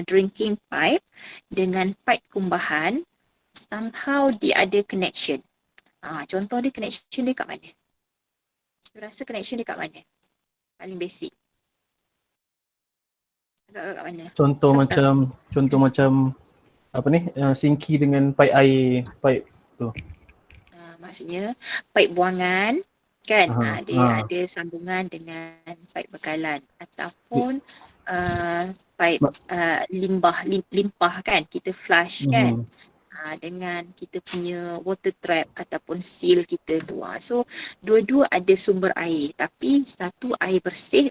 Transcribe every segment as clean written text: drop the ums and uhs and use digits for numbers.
drinking pipe dengan pipe kumbahan, somehow dia ada connection. Contoh dia connection dia kat mana? You rasa connection dia kat mana? Paling basic. Agak kat mana? Contoh macam apa ni, sinki dengan pipe air, pipe tu. Maksudnya pipe buangan kan, dia ada sambungan dengan pipe bekalan ataupun pipe limpah kan, kita flush kan, dengan kita punya water trap ataupun seal kita tu. So dua-dua ada sumber air, tapi satu air bersih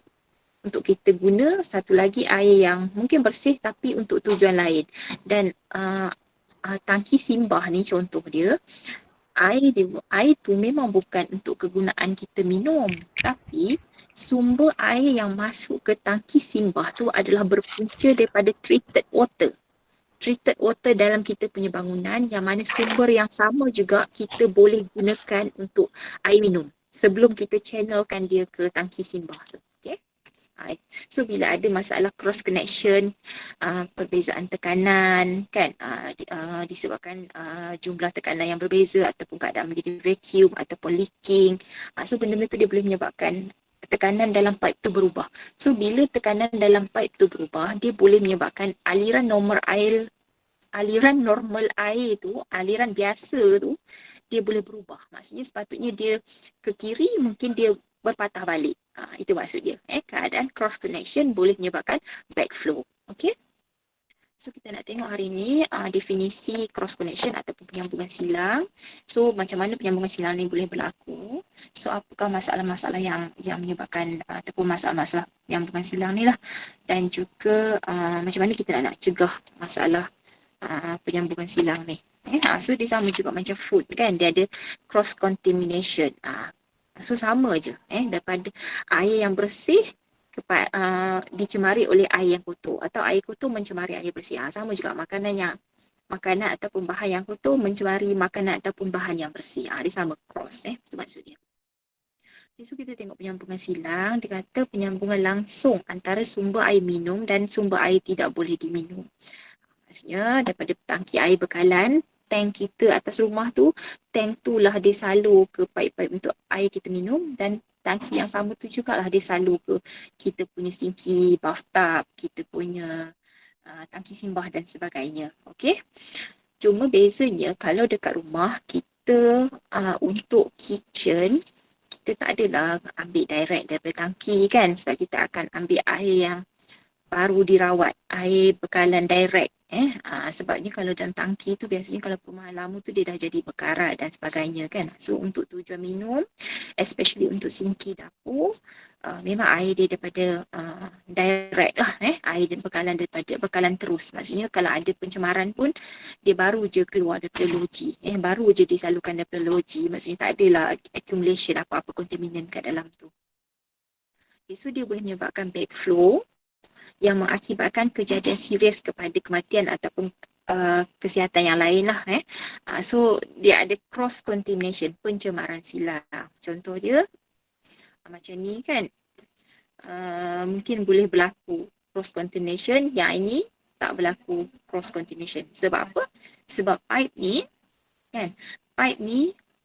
untuk kita guna, satu lagi air yang mungkin bersih tapi untuk tujuan lain. Dan tangki simbah ni contoh dia, air tu memang bukan untuk kegunaan kita minum, tapi sumber air yang masuk ke tangki simbah tu adalah berpunca daripada treated water. Treated water dalam kita punya bangunan, yang mana sumber yang sama juga kita boleh gunakan untuk air minum sebelum kita channelkan dia ke tangki simbah tu. Okay? So bila ada masalah cross connection, perbezaan tekanan kan, disebabkan jumlah tekanan yang berbeza ataupun keadaan menjadi vacuum ataupun leaking, so benda-benda tu dia boleh menyebabkan tekanan dalam pipe tu berubah. So bila tekanan dalam pipe tu berubah, dia boleh menyebabkan aliran normal air tu, aliran biasa tu, dia boleh berubah. Maksudnya sepatutnya dia ke kiri, mungkin dia berpatah balik. Itu maksud dia. Keadaan cross connection boleh menyebabkan backflow. Okay? So kita nak tengok hari ni definisi cross connection ataupun penyambungan silang. So macam mana penyambungan silang ni boleh berlaku. So apakah masalah-masalah yang menyebabkan ataupun masalah-masalah penyambungan silang ni lah. Dan juga macam mana kita nak cegah masalah penyambungan silang ni. So dia sama juga macam food kan, dia ada cross contamination. So sama je daripada air yang bersih dicemari oleh air yang kotor, atau air kotor mencemari air bersih. Sama juga makanan ataupun bahan yang kotor mencemari makanan ataupun bahan yang bersih. Dia sama cross itu maksud dia. So kita tengok penyambungan silang. Dia kata penyambungan langsung antara sumber air minum dan sumber air tidak boleh diminum. Maksudnya daripada tangki air bekalan, tank kita atas rumah tu, tank tu lah dia salur ke pipe-pipe untuk air kita minum, dan tangki yang sama tu jugalah dia salur ke kita punya sinki, bathtub, kita punya tangki simbah dan sebagainya. Okey. Cuma bezanya kalau dekat rumah kita untuk kitchen, kita tak adalah ambil direct daripada tangki kan, sebab kita akan ambil air yang baru dirawat, air bekalan direct. Sebabnya kalau dalam tangki tu biasanya kalau perumahan lama tu dia dah jadi berkarat dan sebagainya kan. So untuk tujuan minum, especially untuk sinki dapur, memang air dia daripada direct lah. Air dan bekalan terus. Maksudnya kalau ada pencemaran pun dia baru je keluar daripada loji. Baru je disalurkan daripada loji. Maksudnya tak adalah accumulation apa-apa kontaminan kat dalam tu. Okay, so dia boleh menyebabkan backflow yang mengakibatkan kejadian serius kepada kematian ataupun kesihatan yang lain lah. So dia ada cross contamination, pencemaran silang. Contoh dia macam ni kan, mungkin boleh berlaku cross contamination, yang ini tak berlaku cross contamination. Sebab apa? Sebab pipe ni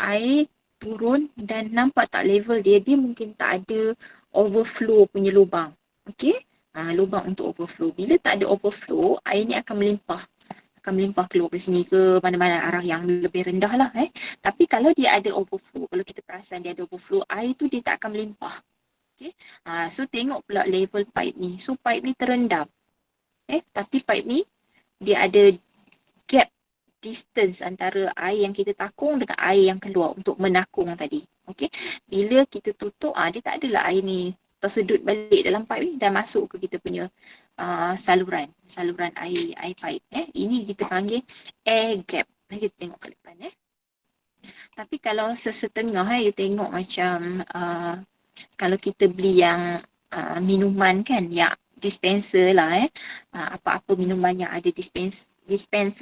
air turun dan nampak tak level dia mungkin tak ada overflow punya lubang. Okey? Lubang untuk overflow. Bila tak ada overflow, air ni akan melimpah keluar ke sini, ke mana-mana arah yang lebih rendah lah. Tapi kalau dia ada overflow, kalau kita perasan dia ada overflow, air tu dia tak akan melimpah. Okay? So tengok pula level pipe ni. So pipe ni terendam. Tapi pipe ni dia ada gap distance antara air yang kita takung dengan air yang keluar untuk menakung tadi. Okay? Bila kita tutup, dia tak adalah air ni tersedut balik dalam pipe ni dan masuk ke kita punya saluran air pipe. Ini kita panggil air gap. Nanti kita tengok ke depan. Tapi kalau sesetengah you tengok macam kalau kita beli yang minuman kan, yang dispenser lah apa-apa minuman yang ada dispense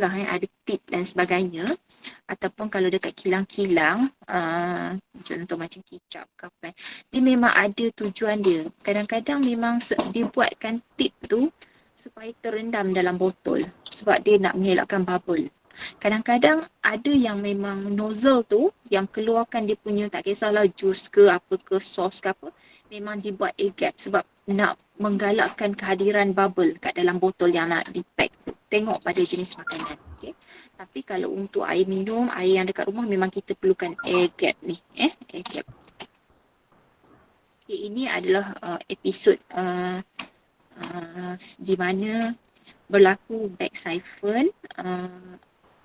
lah ada tip dan sebagainya, ataupun kalau dekat kilang-kilang contoh macam kicap ke apa, dia memang ada tujuan dia. Kadang-kadang memang dia buatkan tip tu supaya terendam dalam botol sebab dia nak mengelakkan bubble. Kadang-kadang ada yang memang nozzle tu yang keluarkan dia punya, tak kisahlah jus ke apa ke, sos ke apa, memang dibuat air gap sebab nak menggalakkan kehadiran bubble kat dalam botol yang nak dipack. Tengok pada jenis makanan. Okay. Tapi kalau untuk air minum, air yang dekat rumah, memang kita perlukan air gap ni. Air gap. Okay, ini adalah episod di mana berlaku bag siphon,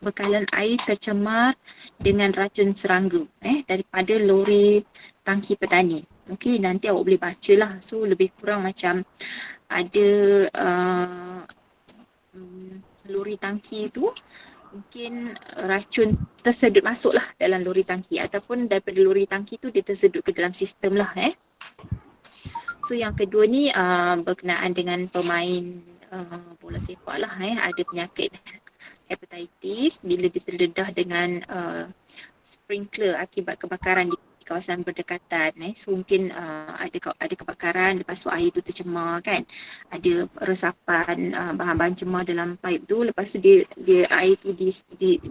bekalan air tercemar dengan racun serangga daripada lori tangki petani. Okey, nanti awak boleh bacalah. So lebih kurang macam ada lori tangki tu mungkin racun tersedut masuklah dalam lori tangki, ataupun daripada lori tangki tu dia tersedut ke dalam sistem lah. So yang kedua ni berkenaan dengan pemain bola sepak lah. Ada penyakit hepatitis bila dia terdedah dengan sprinkler akibat kebakaran di kawasan berdekatan. So mungkin ada kebakaran, lepas tu air tu tercemar kan, ada resapan bahan-bahan cemar dalam pipe tu, lepas tu dia air tu di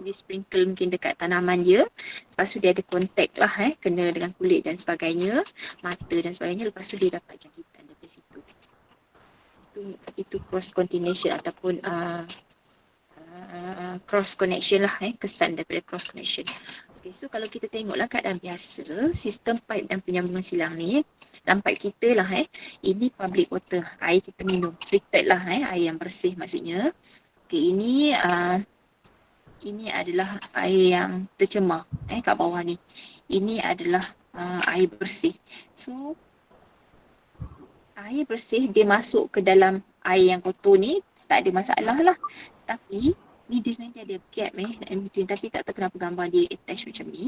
sprinkle mungkin dekat tanaman dia, lepas tu dia ada kontak lah, kena dengan kulit dan sebagainya, mata dan sebagainya, lepas tu dia dapat jangkitan dari situ. Itu cross contamination ataupun cross connection lah, kesan daripada cross connection. Okay, so kalau kita tengoklah keadaan biasa, sistem pipe dan penyambungan silang ni, dalam pipe kita lah, ini public water, air kita minum, treated lah, air yang bersih maksudnya. Okay, ini adalah air yang tercemar, kat bawah ni. Ini adalah air bersih. So, air bersih dia masuk ke dalam air yang kotor ni, tak ada masalah lah. Tapi ni dia sebenarnya ada gap tapi tak tahu kenapa gambar dia attach macam ni.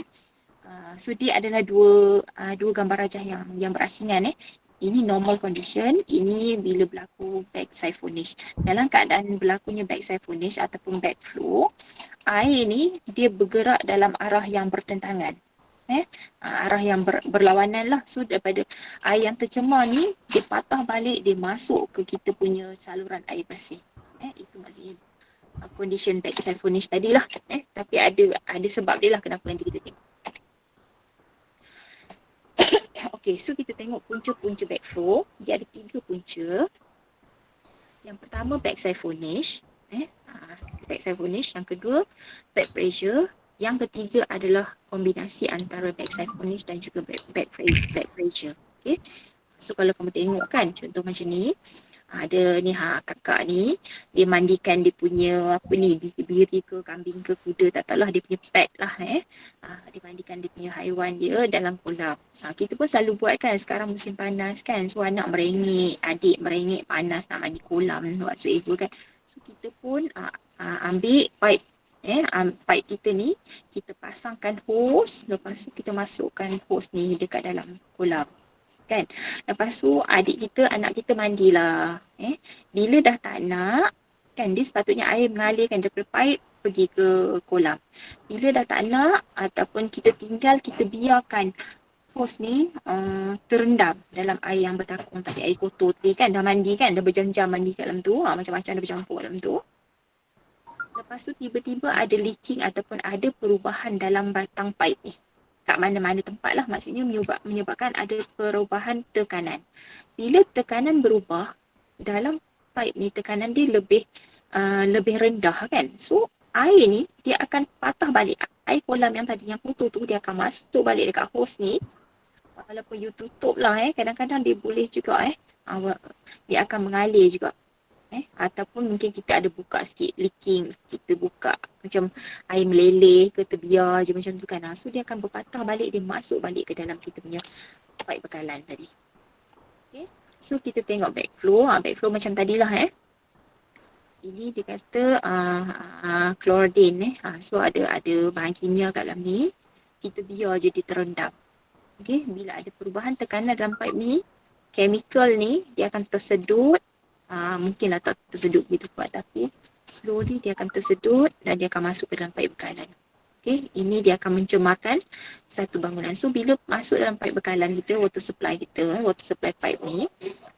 So dia adalah dua gambar rajah yang berasingan. Ini normal condition, ini bila berlaku backsyphonage. Dalam keadaan berlakunya backsyphonage ataupun backflow, air ni dia bergerak dalam arah yang bertentangan. Arah yang berlawanan lah. So daripada air yang tercemar ni, dia patah balik, dia masuk ke kita punya saluran air bersih. Itu maksudnya condition backsyphonage tadi lah. Tapi ada sebab dia lah kenapa nanti kita tengok. Okay, so kita tengok punca-punca backflow. Dia ada 3 punca. Yang pertama backsyphonage. Backsyphonage. Yang kedua back pressure. Yang ketiga adalah kombinasi antara backsyphonage dan juga back pressure. Okay. So kalau kamu tengok kan, contoh macam ni, ada ni kakak ni, dia mandikan dia punya biri ke, kambing ke, kuda, tak tahulah, dia punya pet lah. Dia mandikan dia punya haiwan dia dalam kolam. Kita pun selalu buat kan, sekarang musim panas kan, so anak merengek, adik merengek, panas nak mandi kolam, whatsoever kan. So kita pun ambil pipe, pipe kita ni, kita pasangkan hose, lepas tu kita masukkan hose ni dekat dalam kolam. Kan? Lepas tu anak kita mandilah. Bila dah tak nak, kan dia sepatutnya air mengalirkan daripada pipe pergi ke kolam. Bila dah tak nak ataupun kita biarkan hose ni terendam dalam air yang bertakung tadi, air kotor tadi kan, dah mandi kan, dah berjam-jam mandi kat dalam tu, macam-macam dah bercampur dalam tu. Lepas tu tiba-tiba ada leaking ataupun ada perubahan dalam batang pipe ni. Kat mana-mana tempat lah, maksudnya menyebabkan ada perubahan tekanan. Bila tekanan berubah, dalam pipe ni tekanan dia lebih rendah kan. So air ni dia akan patah balik. Air kolam yang tadi yang kotor tu dia akan masuk balik dekat hose ni. Walaupun you tutup lah kadang-kadang dia boleh juga dia akan mengalir juga. Ataupun mungkin kita ada buka sikit leaking, kita buka macam air meleleh ke, terbiar je macam tu kan. So dia akan berpatah balik, dia masuk balik ke dalam kita punya pipe bekalan tadi. Okay. So kita tengok backflow, backflow macam tadilah ini dia kata chloridine so ada bahan kimia kat dalam ni, kita biar je dia terendam. Okay. Bila ada perubahan tekanan dalam pipe ni, chemical ni dia akan tersedut. Mungkinlah tak tersedut begitu kuat, tapi slowly dia akan tersedut dan dia akan masuk ke dalam pipe bekalan. Okay, ini dia akan mencemarkan satu bangunan. So bila masuk dalam pipe bekalan kita, water supply kita, water supply pipe ni,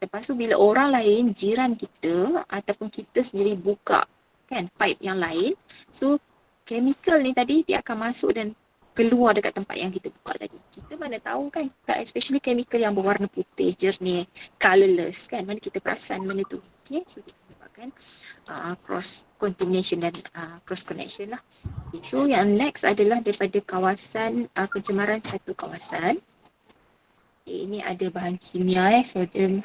lepas tu bila orang lain, jiran kita ataupun kita sendiri buka kan pipe yang lain, so chemical ni tadi dia akan masuk dan keluar dekat tempat yang kita buka tadi. Kita mana tahu kan, especially chemical yang berwarna putih, jernih, colorless kan, mana kita perasan benda tu. Okay, so kita menyebabkan cross contamination dan cross connection lah. Okay, so yang next adalah daripada kawasan pencemaran satu kawasan. Okay, ini ada bahan kimia sodium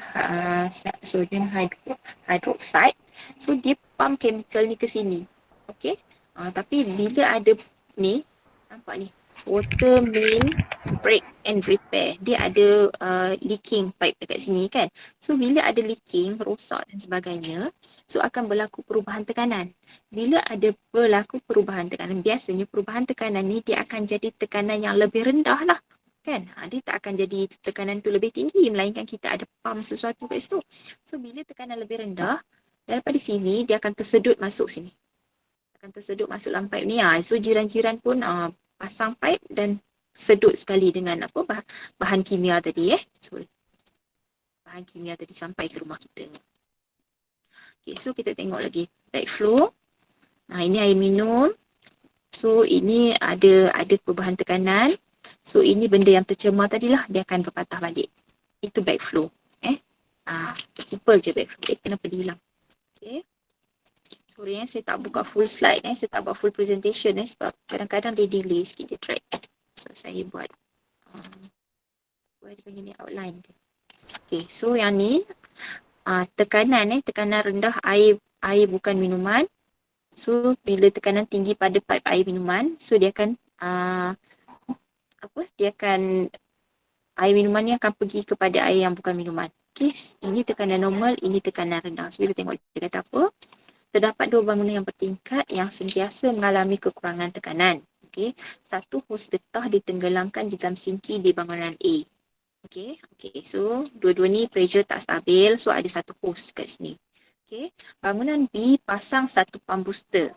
hydroxide. So dia pump chemical ni ke sini. Okay. Tapi bila ada ni, nampak ni, water main break and repair. Dia ada leaking pipe dekat sini kan. So bila ada leaking, rosak dan sebagainya, so akan berlaku perubahan tekanan. Bila ada berlaku perubahan tekanan, biasanya perubahan tekanan ni dia akan jadi tekanan yang lebih rendah lah. Kan? Dia tak akan jadi tekanan tu lebih tinggi, melainkan kita ada pump sesuatu kat situ. So bila tekanan lebih rendah, daripada sini dia akan tersedut masuk sini. Akan tersedut masuk dalam pipe ni. So jiran-jiran pun pasang pipe dan sedut sekali dengan bahan kimia tadi bahan kimia tadi sampai ke rumah kita. Okay, so kita tengok lagi backflow. Ini air minum. So ini ada perubahan tekanan. So ini benda yang tercemar tadilah, dia akan berpatah balik. Itu backflow. Simple je backflow. Kenapa dia hilang? Okay. Sorry saya tak buka full slide saya tak buat full presentation sebab kadang-kadang dia delay sikit, dia drag. So saya buat begini outline. Okay, so yang ni tekanan tekanan rendah air bukan minuman. So bila tekanan tinggi pada pipe air minuman, so dia akan air minuman ni akan pergi kepada air yang bukan minuman. Okay, ini tekanan normal, ini tekanan rendah. So kita tengok dia kata apa. Terdapat dua bangunan yang bertingkat yang sentiasa mengalami kekurangan tekanan. Okay. Satu hos getah ditenggelamkan di dalam sinki di bangunan A. Okay. So dua-dua ni pressure tak stabil. So ada satu hos kat sini. Okay. Bangunan B pasang satu pump booster.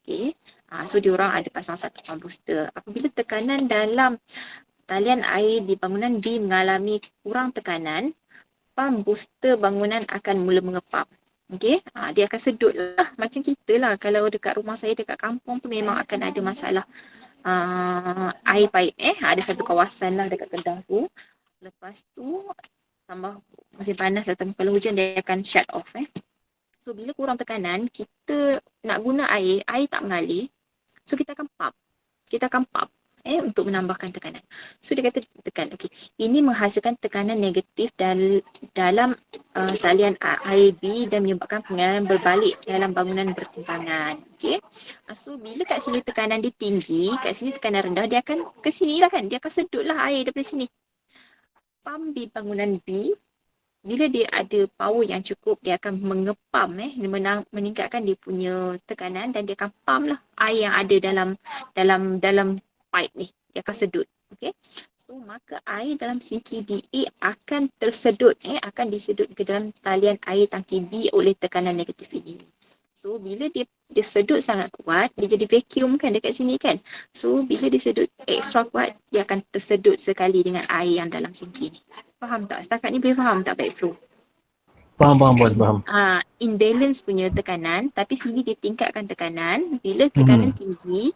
Okay. So diorang ada pasang satu pump booster. Apabila tekanan dalam talian air di bangunan B mengalami kurang tekanan, pump booster bangunan akan mula mengepap. Okay, dia akan sedut lah macam kita lah. Kalau dekat rumah saya dekat kampung tu memang akan ada masalah air pipe ada satu kawasan lah dekat Kedah tu. Lepas tu tambah musim panas atau kalau hujan dia akan shut off So bila kurang tekanan, kita nak guna air tak mengalir. So kita akan pump untuk menambahkan tekanan. So dia kata tekan. Okey. Ini menghasilkan tekanan negatif dalam talian air B dan menyebabkan pengaliran berbalik dalam bangunan bertimbangan. Okey. So bila kat sini tekanan dia tinggi, kat sini tekanan rendah, dia akan ke sini lah kan. Dia akan sedutlah air daripada sini. Pump di bangunan B, bila dia ada power yang cukup, dia akan mengepam meningkatkan dia punya tekanan dan dia akan pump lah air yang ada dalam pipe ni, dia akan sedut. Okay. So maka air dalam sinki DA akan tersedut akan disedut ke dalam talian air tangki B oleh tekanan negatif ini. So bila dia sedut sangat kuat, dia jadi vacuum kan dekat sini kan. So bila dia sedut extra kuat, dia akan tersedut sekali dengan air yang dalam sinki ni. Faham tak? Setakat ni boleh faham tak backflow? Faham. Imbalance punya tekanan, tapi sini dia tingkatkan tekanan. Bila tekanan tinggi,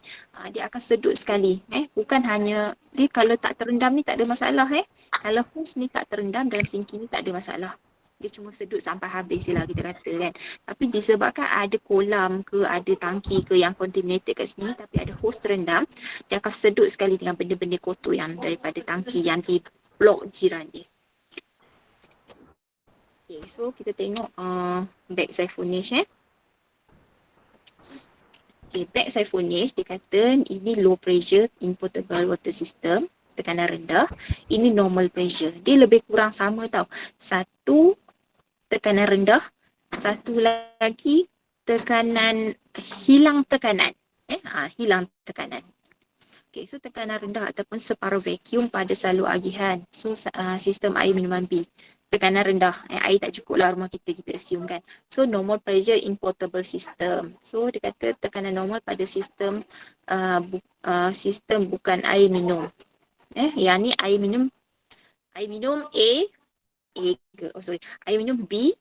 dia akan sedut sekali. Bukan hanya, dia kalau tak terendam ni tak ada masalah. Kalau hose ni tak terendam dalam sinki ni tak ada masalah. Dia cuma sedut sampai habis je lah kita kata kan. Tapi disebabkan ada kolam ke, ada tangki ke yang contaminated kat sini, tapi ada hose terendam, dia akan sedut sekali dengan benda-benda kotor yang daripada tangki yang di blok jiran dia. Okay, so kita tengok back siphonage Okay, back siphonage dia kata ini low pressure in potable water system, tekanan rendah. Ini normal pressure. Dia lebih kurang sama tau. Satu tekanan rendah, satu lagi tekanan hilang tekanan. Hilang tekanan. Okay, so tekanan rendah ataupun separuh vacuum pada salur agihan. So sistem air minuman B. tekanan rendah. Air tak cukup lah rumah kita assume kan. So normal pressure in potable system. So dia kata tekanan normal pada sistem sistem bukan air minum. Yang ni air minum A ke? Oh sorry. Air minum B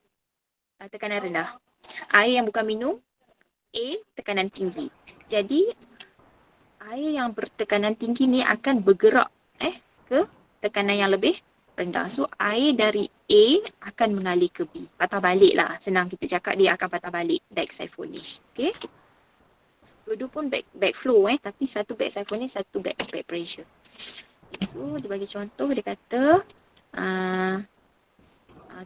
tekanan rendah. Air yang bukan minum A tekanan tinggi. Jadi air yang bertekanan tinggi ni akan bergerak ke tekanan yang lebih rendah. So air dari A akan mengalir ke B. Patah balik lah. Senang kita cakap dia akan patah balik. Back siphonage. Okay. Dua-dua pun back flow tapi satu back siphonage, satu back pressure. So dia bagi contoh, dia kata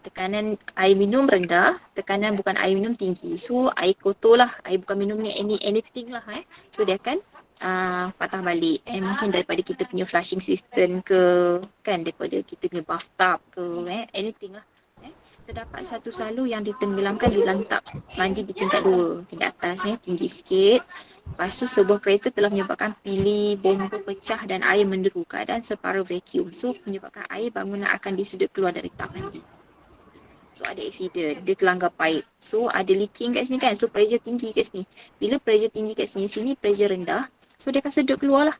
tekanan air minum rendah, tekanan bukan air minum tinggi. So air kotor lah, air bukan minum ni anything lah So dia akan patah balik. Mungkin daripada kita punya flushing system ke, kan, daripada kita punya bathtub ke, anything lah. Terdapat satu salu yang ditenggelamkan di lantap mandi di tingkat 2, tingkat atas tinggi sikit. Lepas tu sebuah kereta telah menyebabkan pili bomba pecah dan air menderu, keadaan separuh vacuum. So menyebabkan air bangunan akan disedut keluar dari tap mandi. So ada accident, dia terlanggar pipe. So ada leaking kat sini kan, so pressure tinggi kat sini. Bila pressure tinggi kat sini pressure rendah, so dia akan sedut keluar lah.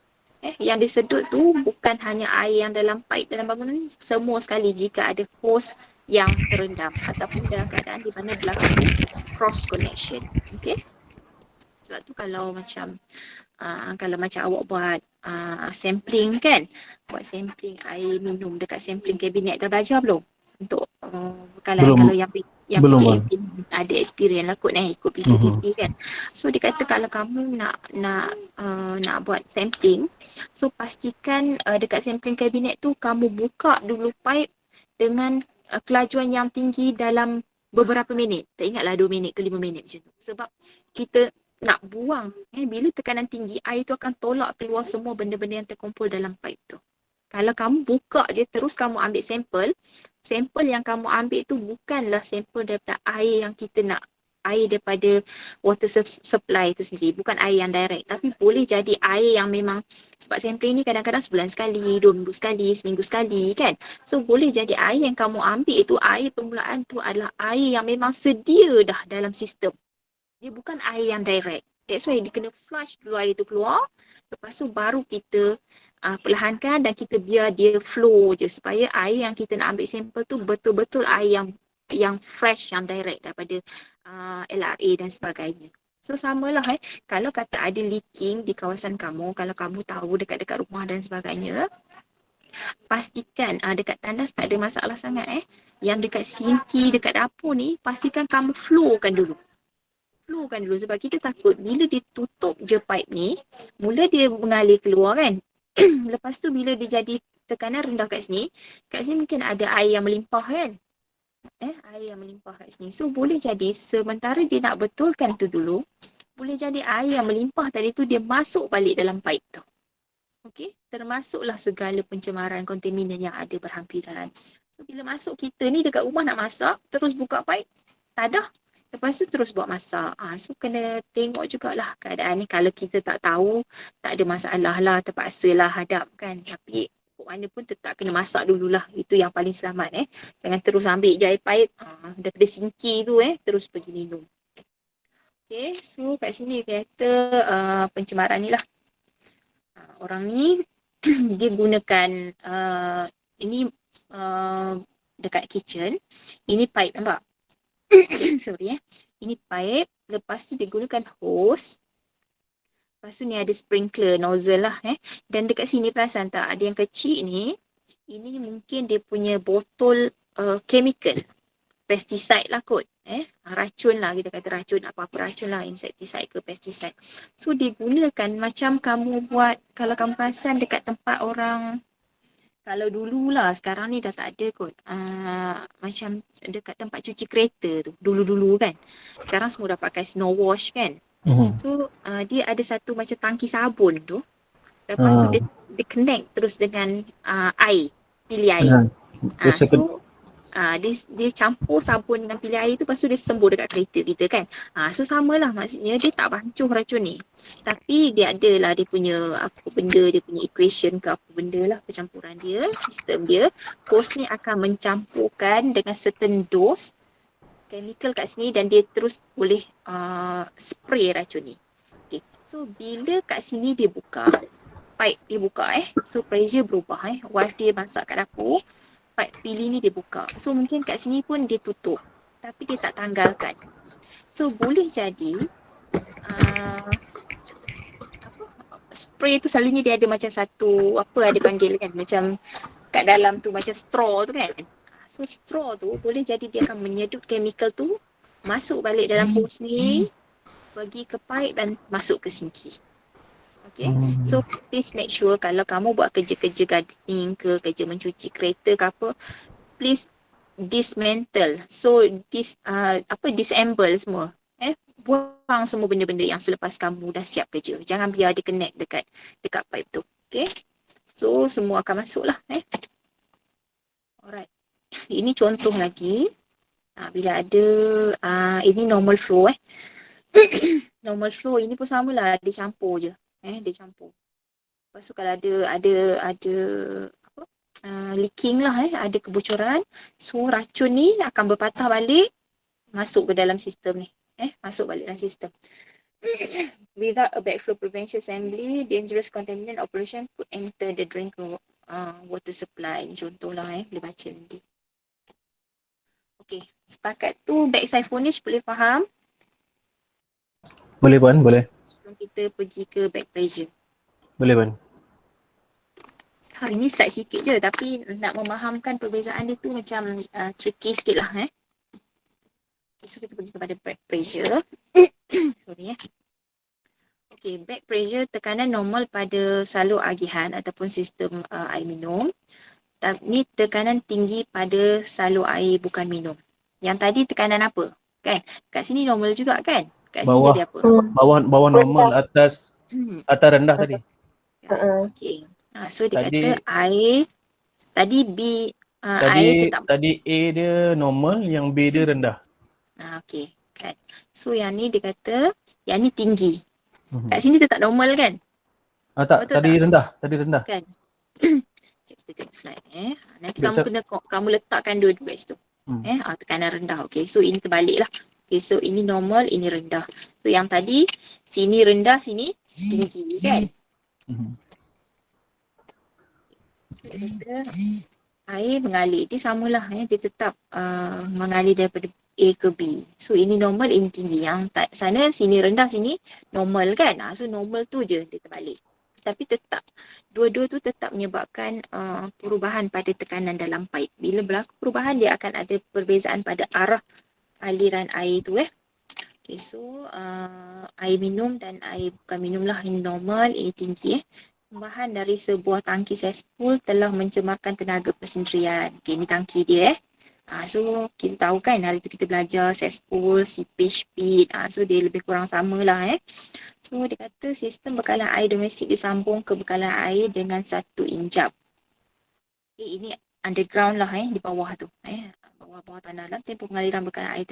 Yang disedut tu bukan hanya air yang dalam pipe dalam bangunan ni, semua sekali jika ada hose yang terendam ataupun dalam keadaan di mana berlaku cross connection. Okay. Sebab tu kalau macam awak buat sampling kan, buat sampling air minum dekat sampling kabinet, dah belajar belum? Untuk kalau yang PJMP ada experience lah kot ikut PJDP kan. So dia kata kalau kamu nak buat sampling, so pastikan dekat sampling kabinet tu kamu buka dulu pipe dengan kelajuan yang tinggi dalam beberapa minit. Tak ingatlah 2 minit ke 5 minit macam tu. Sebab kita nak buang, bila tekanan tinggi, air tu akan tolak keluar semua benda-benda yang terkumpul dalam pipe tu. Kalau kamu buka je terus kamu ambil sampel yang kamu ambil tu bukanlah sampel daripada air yang kita nak, air daripada water supply tu sendiri, bukan air yang direct, tapi boleh jadi air yang memang, sebab sampling ni kadang-kadang sebulan sekali, 2 minggu sekali, seminggu sekali kan. So boleh jadi air yang kamu ambil itu, air permulaan tu adalah air yang memang sedia dah dalam sistem. Dia bukan air yang direct. That's why dia kena flush dulu air tu keluar. Lepas tu baru kita perlahankan dan kita biar dia flow je supaya air yang kita nak ambil sampel tu betul-betul air yang fresh, yang direct daripada LRA dan sebagainya. So samalah kalau kata ada leaking di kawasan kamu, kalau kamu tahu dekat-dekat rumah dan sebagainya, pastikan dekat tandas tak ada masalah sangat Yang dekat sinki, dekat dapur ni, pastikan kamu flowkan dulu sebab kita takut bila dia tutup je pipe ni, mula dia mengalir keluar kan. Lepas tu bila dia jadi tekanan rendah kat sini mungkin ada air yang melimpah kan. Air yang melimpah kat sini. So boleh jadi sementara dia nak betulkan tu dulu, boleh jadi air yang melimpah tadi tu dia masuk balik dalam pipe tu. Okey, termasuklah segala pencemaran kontaminan yang ada berhampiran. So bila masuk kita ni dekat rumah nak masak, terus buka pipe, tak ada. Lepas tu terus buat masak. So kena tengok jugalah keadaan ni. Kalau kita tak tahu, tak ada masalah lah, terpaksa lah hadap kan. Tapi mana pun tetap kena masak dululah. Itu yang paling selamat Jangan terus ambil je air pipe daripada sinki tu terus pergi minum. Okay, so kat sini kata pencemaran ni lah. Orang ni dia gunakan ini dekat kitchen. Ini pipe, nampak? Sorry ini pipe, lepas tu dia gunakan hose, lepas tu ni ada sprinkler nozzle lah dan dekat sini perasan tak ada yang kecil ni, ini mungkin dia punya botol chemical, pesticide lah kot racun lah, kita kata racun, apa-apa racun lah, insecticide ke pesticide. So dia gunakan macam kamu buat, kalau kamu perasan dekat tempat orang, kalau dululah, sekarang ni dah tak ada kot. Macam dekat tempat cuci kereta tu, dulu-dulu kan. Sekarang semua dah pakai snow wash kan. So dia ada satu macam tangki sabun tu. Lepas tu dia connect terus dengan air, pilih air. So dia campur sabun dengan pilih air tu, lepas tu dia sembur dekat kereta kita kan. So samalah, maksudnya dia tak bancuh racun ni. Tapi dia adalah dia punya apa benda, dia punya equation ke apa benda lah, percampuran dia, sistem dia. Host ni akan mencampurkan dengan certain dose chemical kat sini dan dia terus boleh spray racun ni. Okay. So bila kat sini dia buka, pipe dia buka so pressure berubah wife dia masak kat dapur, pipe pilih ni dia buka. So mungkin kat sini pun dia tutup tapi dia tak tanggalkan. So boleh jadi apa spray tu selalunya dia ada macam satu apa ada panggil kan, macam kat dalam tu macam straw tu kan. So straw tu boleh jadi dia akan menyedut chemical tu masuk balik dalam hose ni, pergi ke pipe dan masuk ke sinki. Okay. So please make sure kalau kamu buat kerja-kerja gardening ke, kerja mencuci kereta ke apa, please dismantle. So disassemble semua. Buang semua benda-benda yang selepas kamu dah siap kerja. Jangan biar dia connect dekat pipe tu. Okay. So semua akan masuk lah. Alright. Ini contoh lagi. Bila ada ini normal flow normal flow ini pun samalah, dia campur je. Dia campur. Lepas tu kalau ada apa leaking lah ada kebocoran, so racun ni akan berpatah balik masuk ke dalam sistem ni. Masuk balik dalam sistem. Without a backflow prevention assembly, dangerous contaminant operation could enter the drink water supply. Ni contohlah boleh baca nanti. Okay, setakat tu back siphonage boleh faham? Boleh Puan, boleh. Sebelum kita pergi ke back pressure. Boleh Puan. Hari ni slide sikit je tapi nak memahamkan perbezaan dia tu macam tricky sikit lah. So kita pergi kepada back pressure. Sorry Okay, back pressure tekanan normal pada salur agihan ataupun sistem air minum. Ni tekanan tinggi pada salur air bukan minum. Yang tadi tekanan apa? Kan? Kat sini normal juga kan? Kat sini jadi apa? Bawah normal, atas rendah tadi. Okay. So dia kata air tadi B air tetap tadi A dia normal, yang B dia rendah. Okay. Kan. So yang ni dia kata yang ni tinggi. Kat sini tetap normal kan? Tak, tadi rendah. Kan? Kita tengok slide nanti kamu letakkan dua-dua kat situ. Tekanan rendah. Okay. So ini terbalik lah. Okay. So ini normal, ini rendah. So yang tadi sini rendah, sini tinggi kan? So dia kata air mengalir. Dia samalah. Dia tetap mengalir daripada A ke B. So ini normal, ini tinggi. Yang sana sini rendah, sini normal kan? So normal tu je dia terbalik. Tapi tetap dua-dua tu tetap menyebabkan perubahan pada tekanan dalam pipe. Bila berlaku perubahan dia akan ada perbezaan pada arah aliran air tu Okay, so air minum dan air bukan minum lah, ini normal, ini tinggi Tambahan dari sebuah tangki cesspool telah mencemarkan tenaga persendirian. Okay, ini tangki dia so kita tahu kan hari tu kita belajar cesspool, seepage pit. So dia lebih kurang samalah So dia kata sistem bekalan air domestik disambung ke bekalan air dengan satu injap. Okay, ini underground lah di bawah tu. Bawah tanah dalam tempoh pengaliran bekalan air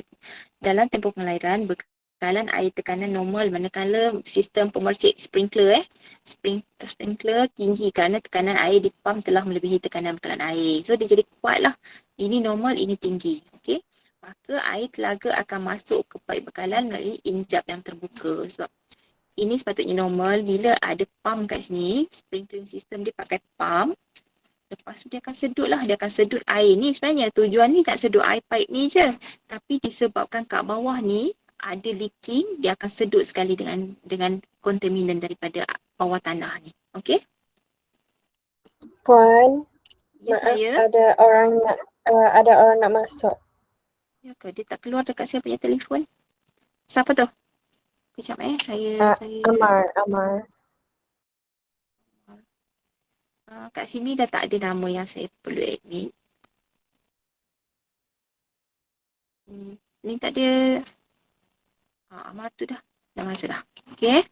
dalam tempoh pengaliran bekalan air tekanan normal manakala sistem pemercik sprinkler sprinkler tinggi kerana tekanan air di pam telah melebihi tekanan bekalan air. So dia jadi kuat lah. Ini normal, ini tinggi. Okay. Maka air telaga akan masuk ke pipe bekalan melalui injap yang terbuka. Sebab ini sepatutnya normal. Bila ada pam kat sini, sprinkler system dia pakai pam. Lepas tu dia akan sedut lah. Dia akan sedut air ni. Sebenarnya tujuan ni nak sedut air pipe ni je. Tapi disebabkan kat bawah ni ada leaking, dia akan sedut sekali dengan kontaminan daripada bawah tanah ni. Okay? Puan, Ya, maaf, saya. ada orang nak masuk. Ya ke? Dia tak keluar dekat saya punya telefon. Siapa tu? Kejap saya. Amar. Kat sini dah tak ada nama yang saya perlu admit. Ni tak ada. Amar tu dah masuk dah. Okay.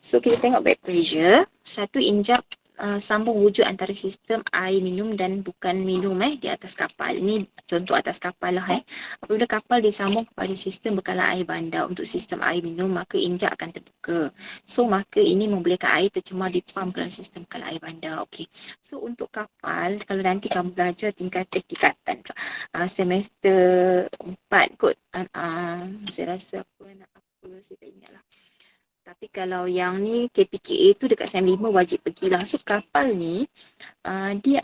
So kita tengok back pressure. Satu injap sambung wujud antara sistem air minum dan bukan minum di atas kapal. Ini contoh atas kapal lah. Apabila kapal disambung kepada sistem bekalan air bandar untuk sistem air minum, maka injak akan terbuka. So maka ini membolehkan air tercemar di pam dalam sistem bekalan air bandar. Okey. So untuk kapal, kalau nanti kamu belajar tingkatan semester 4 kot. Saya rasa saya tak ingat lah. Tapi kalau yang ni KPKA tu dekat SEM 5 wajib pergilah. So kapal ni dia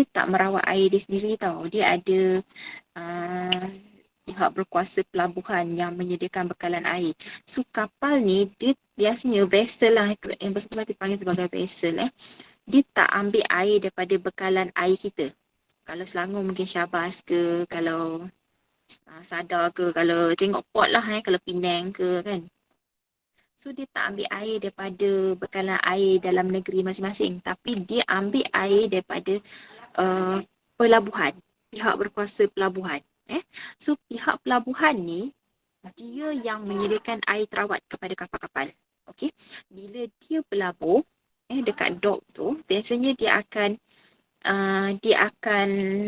tak merawat air dia sendiri tau. Dia ada pihak berkuasa pelabuhan yang menyediakan bekalan air. So kapal ni dia biasanya vessel lah, yang besar dipanggil sebagai vessel. Dia tak ambil air daripada bekalan air kita. Kalau Selangor mungkin Syabas ke, kalau Sadar ke, kalau tengok port lah kalau Penang ke kan. So dia tak ambil air daripada bekalan air dalam negeri masing-masing, tapi dia ambil air daripada pelabuhan, pihak berkuasa pelabuhan. So pihak pelabuhan ni dia yang menyediakan air terawat kepada kapal-kapal. Okey. Bila dia berlabuh dekat dock tu, biasanya dia akan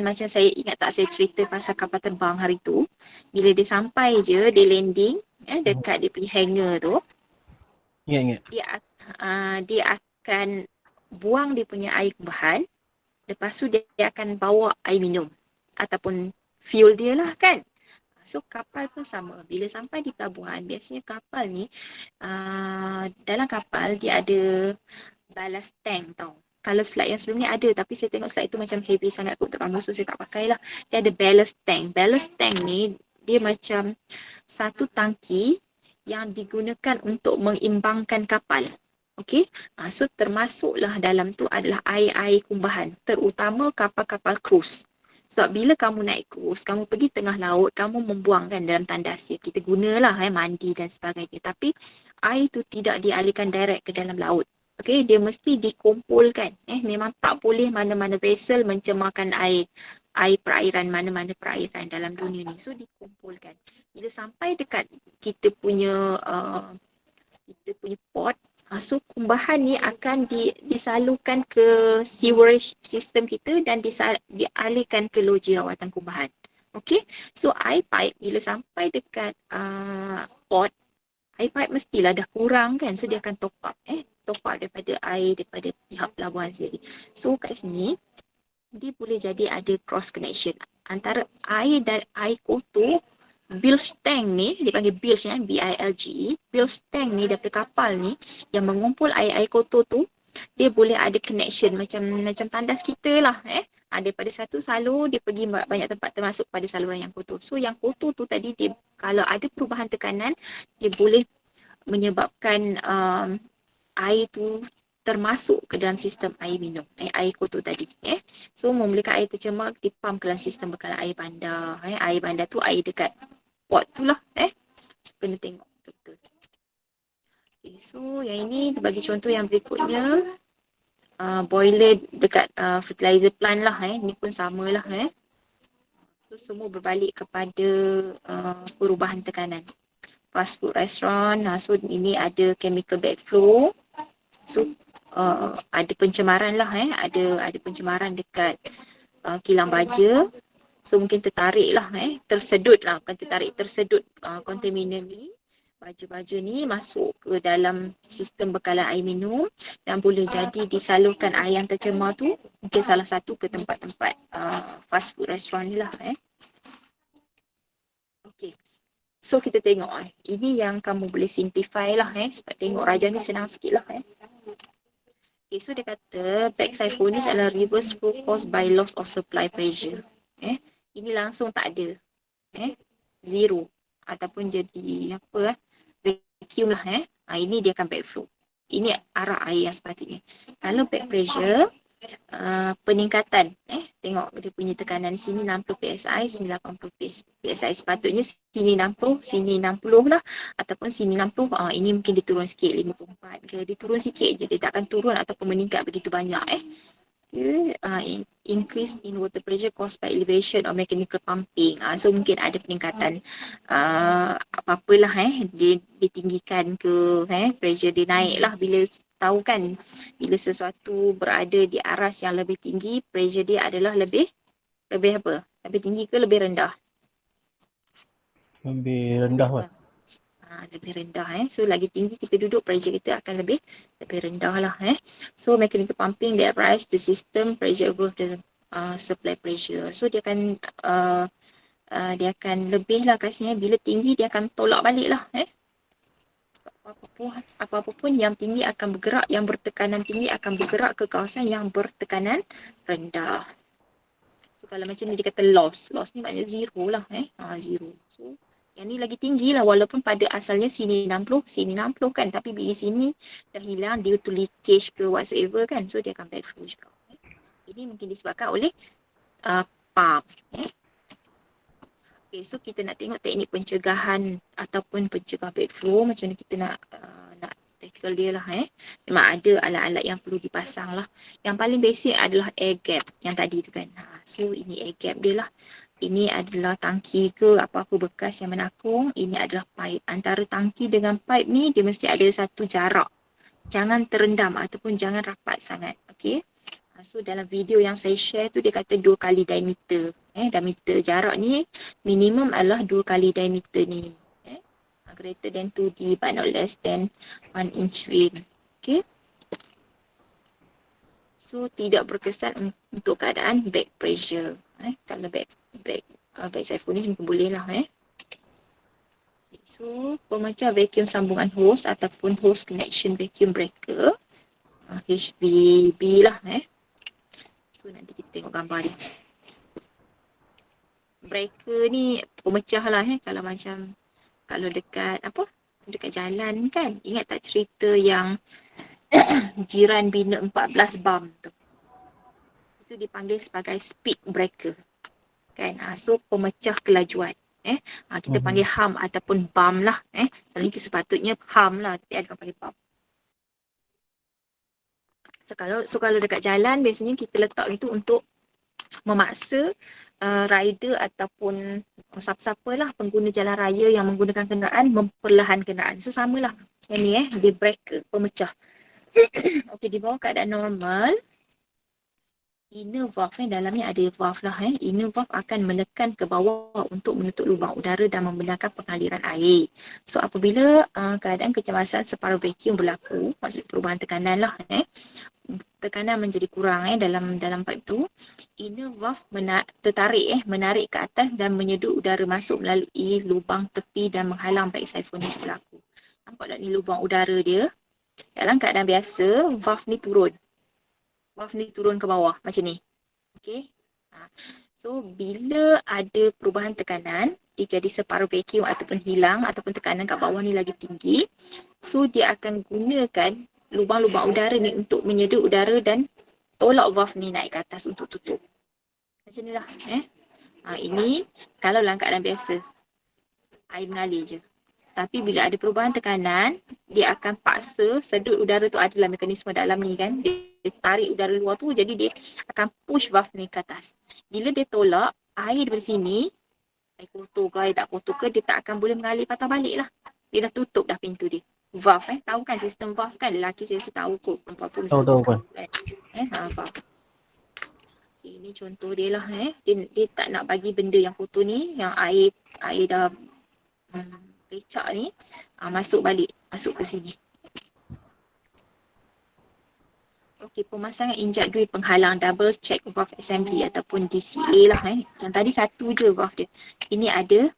macam saya ingat tak saya cerita pasal kapal terbang hari tu, bila dia sampai je, dia landing dekat dia punya hangar tu, Ingat. dia akan buang dia punya air kumbahan, lepas tu dia akan bawa air minum ataupun fuel dia lah kan. So kapal pun sama, bila sampai di pelabuhan, biasanya kapal ni dalam kapal dia ada ballast tank tau. Kalau slide yang sebelum ni ada, tapi saya tengok slide tu macam heavy sangat untuk kamu, so saya tak pakai lah. Dia ada ballast tank. Ballast tank ni dia macam satu tangki yang digunakan untuk mengimbangkan kapal. Okey, so termasuklah dalam tu adalah air-air kumbahan, terutama kapal-kapal cruise. Sebab bila kamu naik cruise, kamu pergi tengah laut, kamu membuangkan dalam tandas dia. Kita gunalah mandi dan sebagainya. Tapi air tu tidak dialihkan direct ke dalam laut. Okey, dia mesti dikumpulkan. Memang tak boleh mana-mana vessel mencemarkan air perairan, mana-mana perairan dalam dunia ni. So dikumpulkan. Bila sampai dekat kita punya port, so kumbahan ni akan disalurkan ke sewerage system kita dan dialihkan ke loji rawatan kumbahan. Okey, so air pipe bila sampai dekat port, air pipe mestilah dah kurang kan, so dia akan top up daripada air daripada pihak pelabuhan sendiri. So kat sini dia boleh jadi ada cross connection antara air dan air kotor. Bilge tank ni, dipanggil bilge B-I-L-G-E, bilge tank ni daripada kapal ni yang mengumpul air-air kotor tu, dia boleh ada connection macam tandas kita lah. Daripada satu salur dia pergi banyak tempat termasuk pada saluran yang kotor. So yang kotor tu tadi dia kalau ada perubahan tekanan, dia boleh menyebabkan air tu termasuk ke dalam sistem air minum, air kotor tadi. So membolehkan air tercemar dipam ke dalam sistem bekalan air bandar. Air bandar tu air dekat port tu lah. So kena tengok betul-betul. Okay, so yang ini bagi contoh yang berikutnya, boiler dekat fertilizer plant lah. Ni pun sama lah. So semua berbalik kepada perubahan tekanan. Fast food restaurant, so ini ada chemical backflow. So ada pencemaran lah, ada pencemaran dekat kilang baja. So mungkin tertarik lah, tersedut lah, bukan tertarik, tersedut kontaminan ni. Baja-baja ni masuk ke dalam sistem bekalan air minum dan boleh jadi disalurkan air yang tercemar tu mungkin salah satu ke tempat-tempat fast food restaurant ni lah. Okay. So kita tengok ini yang kamu boleh simplify lah sebab tengok Raja ni senang sikit lah. Okay, so dia kata backside furnace adalah reverse flow caused by loss of supply pressure. Ini langsung tak ada. Zero. Ataupun jadi apa vacuum lah. Ini dia akan backflow. Ini arah air yang sepatutnya. Kalau back pressure, peningkatan. Tengok dia punya tekanan sini 60 PSI, sini 80 PSI. Sepatutnya sini 60, sini 60 lah. Ataupun sini 60, ini mungkin dia turun sikit, 54 ke. Dia turun sikit je, dia tak akan turun ataupun meningkat begitu banyak. Okay. Increase in water pressure caused by elevation or mechanical pumping. So mungkin ada peningkatan apa-apalah ditinggikan ke pressure dia naik lah bila tahu kan bila sesuatu berada di aras yang lebih tinggi, pressure dia adalah lebih apa? Lebih tinggi ke lebih rendah? Lebih rendah kan? Lebih rendah So lagi tinggi kita duduk, pressure kita akan lebih rendah lah So mechanical pumping that rise the system pressure above the supply pressure. So dia akan lebih lah kasihnya, bila tinggi dia akan tolak balik lah apa-apa pun yang tinggi akan bergerak, yang bertekanan tinggi akan bergerak ke kawasan yang bertekanan rendah. So kalau macam ni dia kata loss ni maknanya zero lah zero. So yang ni lagi tinggi lah walaupun pada asalnya sini 60 kan, tapi bila sini dah hilang due to leakage ke whatsoever kan, so dia akan backflow juga. Ini mungkin disebabkan oleh pump. Okay, so kita nak tengok teknik pencegahan ataupun pencegah backflow, macam mana kita nak tackle dia lah Memang ada alat-alat yang perlu dipasang lah. Yang paling basic adalah air gap yang tadi tu kan. So ini air gap dia lah. Ini adalah tangki ke apa-apa bekas yang menakung. Ini adalah pipe. Antara tangki dengan pipe ni dia mesti ada satu jarak. Jangan terendam ataupun jangan rapat sangat. Okay. So dalam video yang saya share tu dia kata 2 kali diameter. Diameter jarak ni minimum adalah 2 kali diameter ni. Greater than 2D but not less than 1 inch rim. Okay. So tidak berkesan untuk keadaan back pressure. Kalau back siphon ni mungkin boleh lah So pemecah vacuum sambungan hose ataupun hose connection vacuum breaker, HVB lah So nanti kita tengok gambar dia. Breaker ni pemecah lah kalau dekat jalan kan. Ingat tak cerita yang jiran bina 14 bam tu? Itu dipanggil sebagai speed breaker. Kan? So pemecah kelajuan. Kita panggil hum ataupun bam lah. Selalunya sepatutnya hum lah, tapi ada orang panggil bam. So kalau dekat jalan biasanya kita letak itu untuk memaksa rider ataupun siapa-siapa lah pengguna jalan raya yang menggunakan kenderaan memperlahan kenderaan. So samalah yang ni dia breaker, pemecah. Okey, di bawah keadaan normal, inner valve dalamnya ada valve lah inner valve akan menekan ke bawah untuk menutup lubang udara dan membenarkan pengaliran air. So apabila keadaan kecemasan separuh vacuum berlaku, maksud perubahan tekanan lah tekanan menjadi kurang dalam pipe tu, inner valve menarik ke atas dan menyedut udara masuk melalui lubang tepi dan menghalang back siphonage berlaku. Nampak tak ni lubang udara dia? Dalam keadaan biasa, valve ni turun ke bawah macam ni. Okay. So bila ada perubahan tekanan, dia jadi separuh vacuum ataupun hilang ataupun tekanan kat bawah ni lagi tinggi. So dia akan gunakan lubang-lubang udara ni untuk menyedut udara dan tolak valve ni naik ke atas untuk tutup. Macam ni lah. Ini kalau dalam keadaan biasa, air mengalir je. Tapi bila ada perubahan tekanan, dia akan paksa sedut udara tu, adalah mekanisme dalam ni kan. Dia tarik udara luar tu, jadi dia akan push valve ni ke atas. Bila dia tolak, air dari sini, air kotor ke, air tak kotor ke, dia tak akan boleh mengalir patah balik lah. Dia dah tutup dah pintu dia. Valve tahu kan sistem valve kan? Lelaki saya tahu kot, perempuan pun mesti Tahu kan. valve. Okay, ini contoh dia lah dia tak nak bagi benda yang kotor ni, yang air dah lecak ni masuk ke sini. Okey, pemasangan injak duit penghalang double check valve assembly ataupun DCA lah Yang tadi satu je valve dia. Ini ada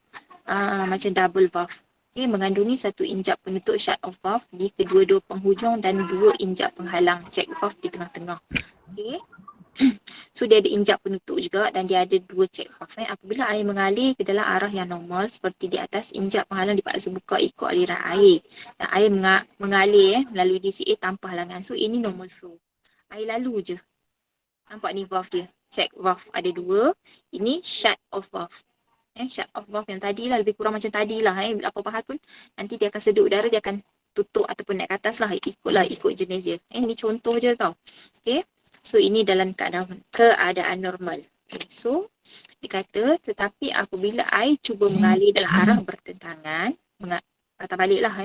macam double valve. Okey, mengandungi satu injak penutup shut off valve di kedua-dua penghujung dan 2 injak penghalang check valve di tengah-tengah. Okey. So dia ada injak penutup juga dan dia ada 2 check valve. Apabila air mengalir ke dalam arah yang normal seperti di atas, injak penghalang dipaksa buka ikut aliran air. Dan air mengalir melalui DCA tanpa halangan. So ini normal flow. Air lalu je. Nampak ni valve dia. Check valve ada 2. Ini shut off valve. Shut off valve yang tadi lah, lebih kurang macam tadi lah. Apa-apa hal pun nanti dia akan sedut udara, dia akan tutup ataupun naik ke atas lah. Ikut jenis dia. Ini contoh je tau. Okay. So ini dalam keadaan normal. Okay. So dikata tetapi apabila air cuba mengalir dalam arah bertentangan, patah baliklah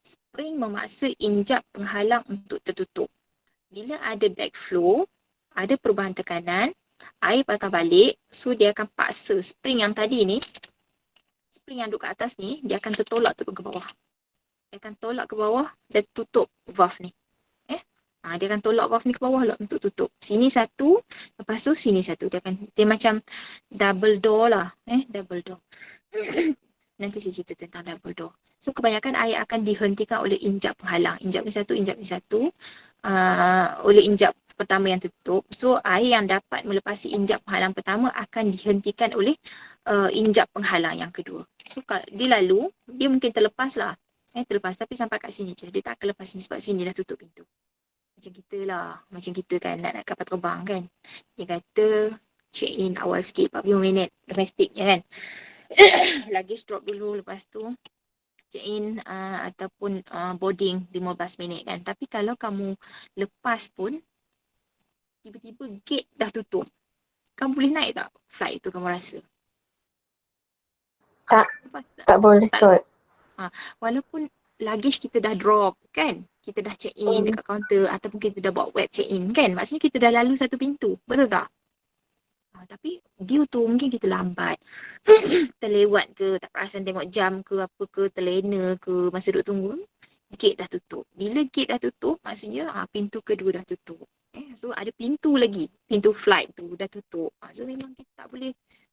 spring memaksa injap penghalang untuk tertutup. Bila ada backflow, ada perubahan tekanan, air patah balik, so dia akan paksa spring yang tadi ni, spring yang duduk kat atas ni, dia akan tertolak turun ke bawah. Dia akan tolak ke bawah dan tutup valve ni. Dia akan tolak valve ni ke bawah lah untuk tutup. Sini satu, lepas tu sini satu. Dia macam double door lah. Double door. Nanti saya cerita tentang double door. So kebanyakan air akan dihentikan oleh injap penghalang. Injap ni satu, injap ni satu. Oleh injap pertama yang tertutup. So air yang dapat melepasi injap penghalang pertama akan dihentikan oleh injap penghalang yang kedua. So dia lalu, dia mungkin terlepas lah. Terlepas tapi sampai kat sini je. Dia tak akan lepas sini sebab sini dah tutup pintu. Macam kita lah. Macam kita kan nak kapal terbang kan. Dia kata check in awal sikit 45 minit domestiknya kan. Luggage drop dulu, lepas tu check in ataupun boarding 15 minit kan. Tapi kalau kamu lepas pun tiba-tiba gate dah tutup. Kamu boleh naik tak flight tu kamu rasa? Tak boleh kot. Walaupun luggage kita dah drop kan, kita dah check in dekat kaunter ataupun kita dah buat web check in kan, maksudnya kita dah lalu satu pintu, betul tak? Tapi due tu mungkin kita lambat, terlewat ke, tak perasan tengok jam ke apa ke, terlena ke masa duduk tunggu, gate dah tutup. Bila gate dah tutup, maksudnya pintu kedua dah tutup. So ada pintu lagi, pintu flight tu dah tutup. So memang kita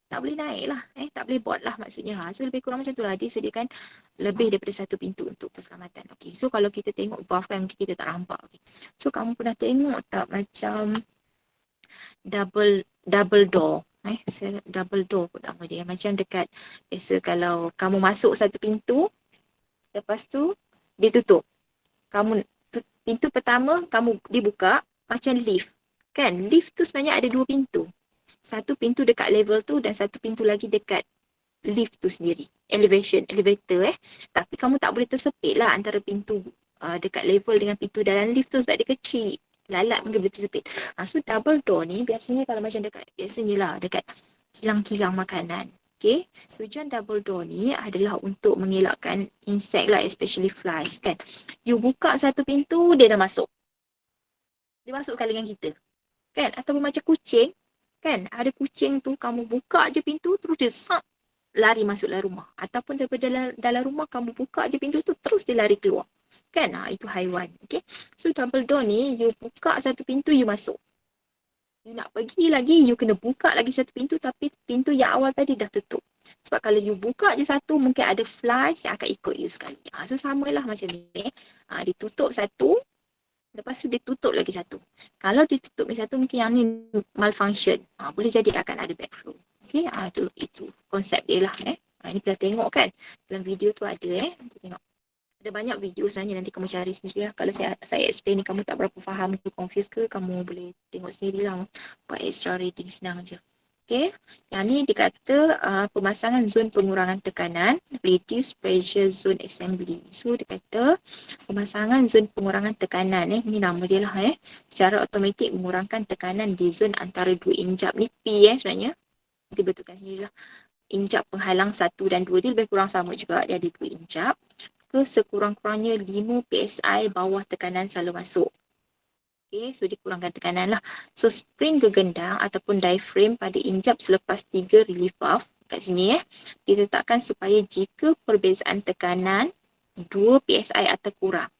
tak boleh naik lah, tak boleh board lah maksudnya. So lebih kurang macam tu lah, dia sediakan lebih daripada satu pintu untuk keselamatan. Okay. So kalau kita tengok valve kan, mungkin kita tak nampak. Okay. So kamu pernah tengok tak macam double door? Double door pun nama dia. Macam dekat, biasa kalau kamu masuk satu pintu, lepas tu dia tutup. Pintu pertama kamu dibuka, macam lift. Kan? Lift tu sebenarnya ada dua pintu. Satu pintu dekat level tu dan satu pintu lagi dekat lift tu sendiri. Elevator Tapi kamu tak boleh tersepit lah antara pintu dekat level dengan pintu dalam lift tu sebab dia kecil. Lalat mungkin boleh tersepit. So double door ni biasanya kalau macam dekat kilang-kilang makanan. Okay. Tujuan double door ni adalah untuk mengelakkan insect lah, especially flies kan. You buka satu pintu, dia dah masuk. Dia masuk sekali dengan kita. Kan? Ataupun macam kucing. Kan? Ada kucing tu, kamu buka je pintu, terus dia lari masuk dalam rumah. Ataupun daripada dalam rumah, kamu buka je pintu tu, terus dia lari keluar. Kan? Itu haiwan. Okay? So double door ni, you buka satu pintu, you masuk. You nak pergi lagi, you kena buka lagi satu pintu, tapi pintu yang awal tadi dah tutup. Sebab kalau you buka je satu, mungkin ada flies yang akan ikut you sekali. So samalah macam ni. Ditutup satu, lepas tu dia tutup lagi satu. Kalau dia tutup lagi satu, mungkin yang ni malfunction. Boleh jadi akan ada backflow. Okay, itu konsep dia lah. Ini pernah tengok kan? Dalam video tu ada nanti tengok. Ada banyak video sebenarnya, nanti kamu cari sendiri lah. Kalau saya explain ni kamu tak berapa faham ke, confuse ke, kamu boleh tengok sendiri lah. Buat extra reading senang je. Okay, yang ni dikata pemasangan zon pengurangan tekanan, reduce pressure zone assembly. So dia kata pemasangan zon pengurangan tekanan ni nama dia lah secara automatik mengurangkan tekanan di zon antara dua injap ni P sebenarnya. Nanti betulkan sendirilah. Injap penghalang 1 dan 2 dia lebih kurang sama juga, dia ada 2 injap ke sekurang-kurangnya 5 PSI bawah tekanan selalu masuk. Okay, so dikurangkan tekanan lah. So spring gegendang ataupun diaphragm pada injap selepas 3 relief valve kat sini diletakkan supaya jika perbezaan tekanan 2 PSI atau kurang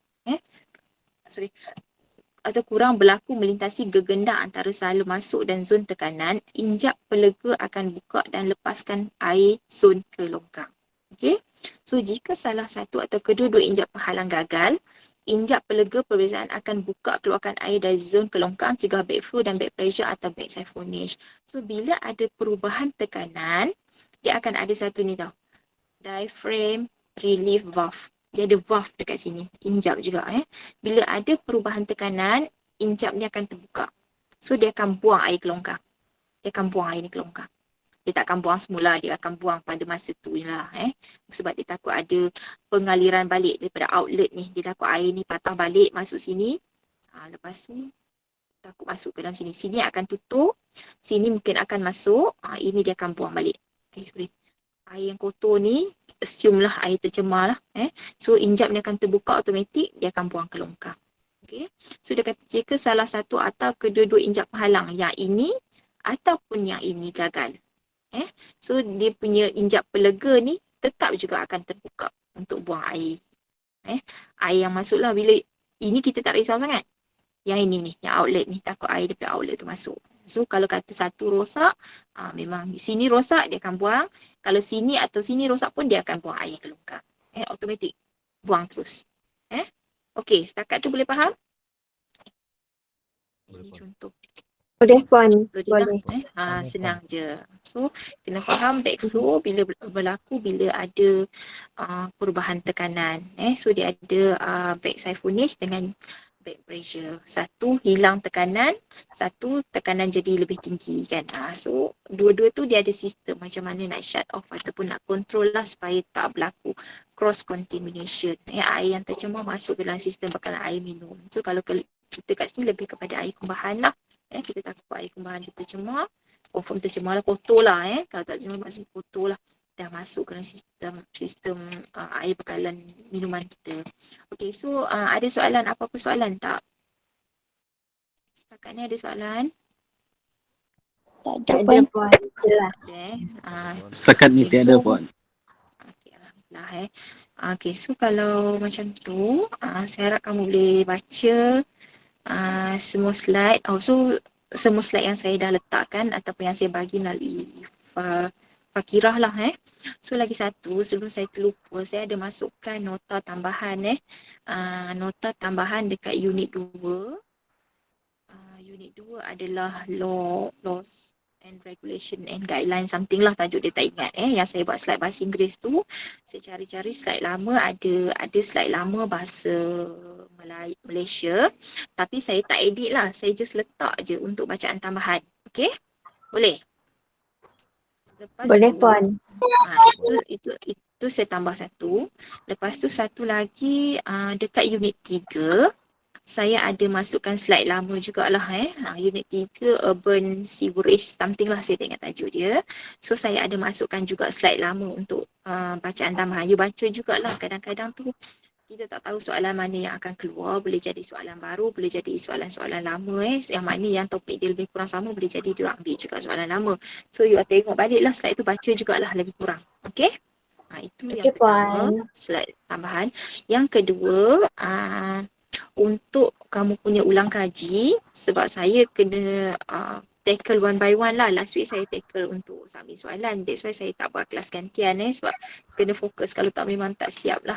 atau kurang berlaku melintasi gegendang antara selalu masuk dan zon tekanan, injap pelega akan buka dan lepaskan air zon ke longkang. Okay, so jika salah satu atau kedua-dua injap penghalang gagal, injap pelega perbezaan akan buka keluarkan air dari zon ke longkang, cegah backflow dan back pressure atau back siphonage. So bila ada perubahan tekanan, dia akan ada satu ni tau, diaphragm relief valve. Dia ada valve dekat sini, injap juga Bila ada perubahan tekanan, injap ni akan terbuka. So dia akan buang air ke longkang. Dia akan buang air ni ke longkang. Dia tak akan buang semula, dia akan buang pada masa tu lah sebab dia takut ada pengaliran balik daripada outlet ni. Dia takut air ni patah balik masuk sini. Lepas tu takut masuk ke dalam sini. Sini akan tutup, sini mungkin akan masuk, ini dia akan buang balik. Sorry. Air yang kotor ni, assume lah air tercemar lah. So injap ni akan terbuka automatik, dia akan buang ke longkang. Okay. So dia kata jika salah satu atau kedua-dua injap penghalang, yang ini ataupun yang ini gagal. So dia punya injap pelega ni tetap juga akan terbuka untuk buang air. Air yang masuk lah, bila ini kita tak risau sangat. Yang ini ni, yang outlet ni, takut air daripada outlet tu masuk. So kalau kata satu rosak, memang sini rosak dia akan buang. Kalau sini atau sini rosak pun dia akan buang air ke longkang. Automatik. Buang terus. Okey, setakat tu boleh faham? Ini contoh. Boleh Puan. Contoh dia Boleh. lah. Senang je. So, kena faham backflow bila berlaku bila ada perubahan tekanan. So, dia ada back siphonage dengan back pressure. Satu hilang tekanan, satu tekanan jadi lebih tinggi kan. So dua-dua tu dia ada sistem macam mana nak shut off ataupun nak control lah supaya tak berlaku cross contamination. Air yang tercemar masuk dalam sistem bakalan air minum. So kalau kita kat sini lebih kepada air kumbahan lah. Kita takut air kumbahan tu tercemar, confirm tercemar lah, kotor lah. Kalau tak tercemar maksudnya kotor lah. Dah masuk ke dalam sistem air bekalan minuman kita. Okey, so ada soalan, apa-apa soalan tak? Setakat ni ada soalan? Tak ada Puan. Jelas. Setakat ni Okay, tiada Puan. Okay, alhamdulillah. Okay, so kalau macam tu, saya harap kamu boleh baca semua slide. So semua slide yang saya dah letakkan ataupun yang saya bagi melalui Fakirah lah. So lagi satu, sebelum saya terlupa, saya ada masukkan nota tambahan. Nota tambahan dekat unit 2. Unit 2 adalah laws and regulation and guidelines, something lah tajuk dia, tak ingat. Yang saya buat slide bahasa Inggeris tu, saya cari-cari slide lama, ada slide lama bahasa Malaysia, tapi saya tak edit lah, saya just letak je untuk bacaan tambahan. Okay? Boleh? Lepas Boleh tu, Puan. itu saya tambah satu. Lepas tu satu lagi dekat unit 3, saya ada masukkan slide lama jugalah. Unit 3 urban sewerage something lah, saya tak ingat tajuk dia. So saya ada masukkan juga slide lama untuk bacaan tambahan. You baca jugalah, kadang-kadang tu kita tak tahu soalan mana yang akan keluar, boleh jadi soalan baru, boleh jadi soalan-soalan lama. Yang mana yang topik dia lebih kurang sama, boleh jadi diorang ambil juga soalan lama. So you tengok balik lah slide tu, baca jugalah lebih kurang. Okay? Itu yang pertama, slide tambahan. Yang kedua, untuk kamu punya ulang kaji, sebab saya kena tackle one by one lah. Last week saya tackle untuk submit soalan. That's why saya tak buat kelas gantian sebab kena fokus, kalau tak memang tak siap lah.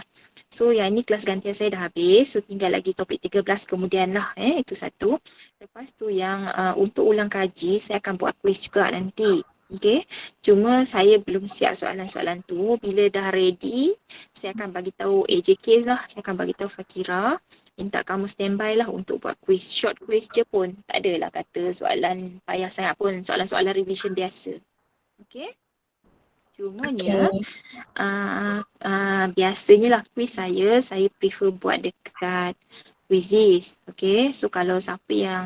So yang ni kelas gantian saya dah habis. So tinggal lagi topik 13 kemudian lah. Itu satu. Lepas tu yang untuk ulang kaji, saya akan buat quiz juga nanti. Okay. Cuma saya belum siap soalan-soalan tu. Bila dah ready, saya akan bagi tahu AJK lah. Saya akan bagi tahu Fakira. Minta kamu standby lah untuk buat quiz. Short quiz je pun. Tak adalah kata soalan payah sangat pun. Soalan-soalan revision biasa. Okay. Cumanya, biasanya lah quiz saya prefer buat dekat Quizizz. Okay, so kalau siapa yang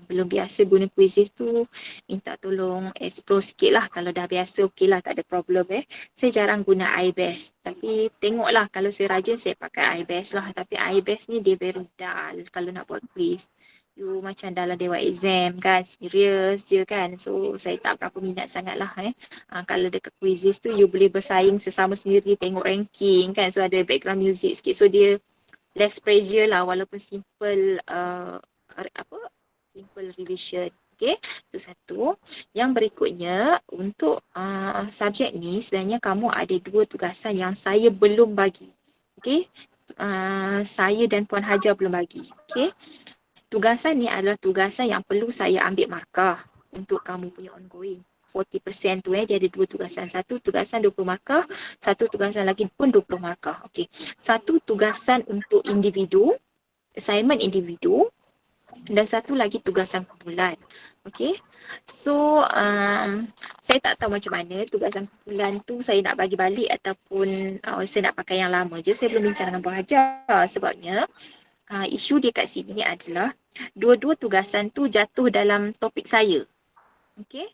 belum biasa guna Quizizz tu, minta tolong explore sikit lah. Kalau dah biasa, okey lah, tak ada problem. Saya jarang guna iBest. Tapi tengoklah, kalau saya rajin, saya pakai iBest lah. Tapi iBest ni dia very dull kalau nak buat quiz. You macam dalam dewan exam kan, serius je kan. So saya tak berapa minat sangat lah. Kalau dekat Quizizz tu, you boleh bersaing sesama sendiri, tengok ranking kan. So ada background music sikit. So dia less pressure lah, walaupun simple simple revision. Okay, itu satu. Yang berikutnya, untuk subjek ni sebenarnya kamu ada 2 tugasan yang saya belum bagi. Okay, saya dan Puan Hajar belum bagi. Okay, tugasan ni adalah tugasan yang perlu saya ambil markah untuk kamu punya ongoing. 40% tu dia ada 2 tugasan. Satu tugasan 20 markah, satu tugasan lagi pun 20 markah. Okey. Satu tugasan untuk individu, assignment individu, dan satu lagi tugasan kumpulan. Okey. So saya tak tahu macam mana tugasan kumpulan tu saya nak bagi balik ataupun saya nak pakai yang lama je. Saya belum bincang dengan Puan Hajar sebabnya isu dia kat sini adalah dua-dua tugasan tu jatuh dalam topik saya. Okey.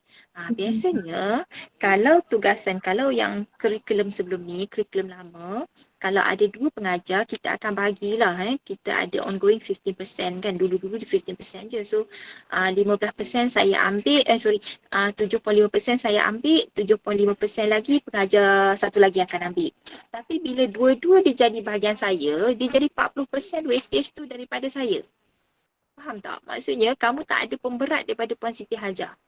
Biasanya kalau yang kurikulum sebelum ni, kurikulum lama, kalau ada dua pengajar, kita akan bagilah kita ada ongoing 15% kan. Dulu-dulu di 15% je. So 15% saya ambil 75% saya ambil, 75% lagi pengajar satu lagi akan ambil. Tapi bila dua-dua dia jadi bahagian saya, dia jadi 40% weightage tu daripada saya. Faham tak? Maksudnya kamu tak ada pemberat daripada Puan Siti Hajah.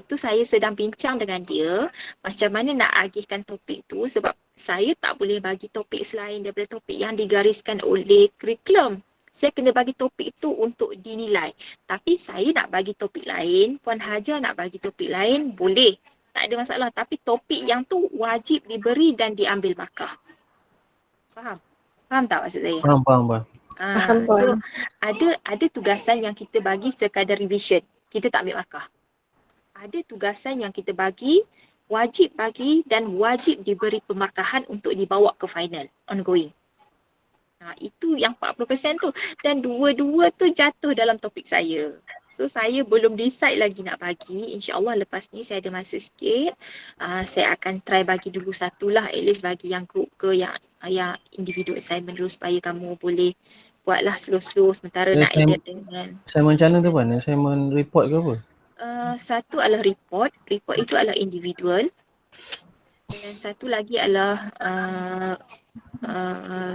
Tu saya sedang bincang dengan dia macam mana nak agihkan topik tu, sebab saya tak boleh bagi topik selain daripada topik yang digariskan oleh kurikulum. Saya kena bagi topik tu untuk dinilai. Tapi saya nak bagi topik lain, Puan Hajar nak bagi topik lain, boleh. Tak ada masalah. Tapi topik yang tu wajib diberi dan diambil markah. Faham? Faham tak maksud saya? Faham, faham. Faham, So Puan. ada tugasan yang kita bagi sekadar revision. Kita tak ambil markah. Ada tugasan yang kita bagi, wajib bagi dan wajib diberi pemarkahan untuk dibawa ke final, ongoing. Itu yang 40% tu. Dan dua-dua tu jatuh dalam topik saya. So saya belum decide lagi nak bagi. InsyaAllah lepas ni saya ada masa sikit. Saya akan try bagi dulu satulah. At least bagi yang group ke yang individu assignment dulu supaya kamu boleh buatlah slow-slow sementara nak adapt dengan. Assignment macam mana tu Puan? Assignment report ke apa? Satu adalah report itu adalah individual, dan satu lagi adalah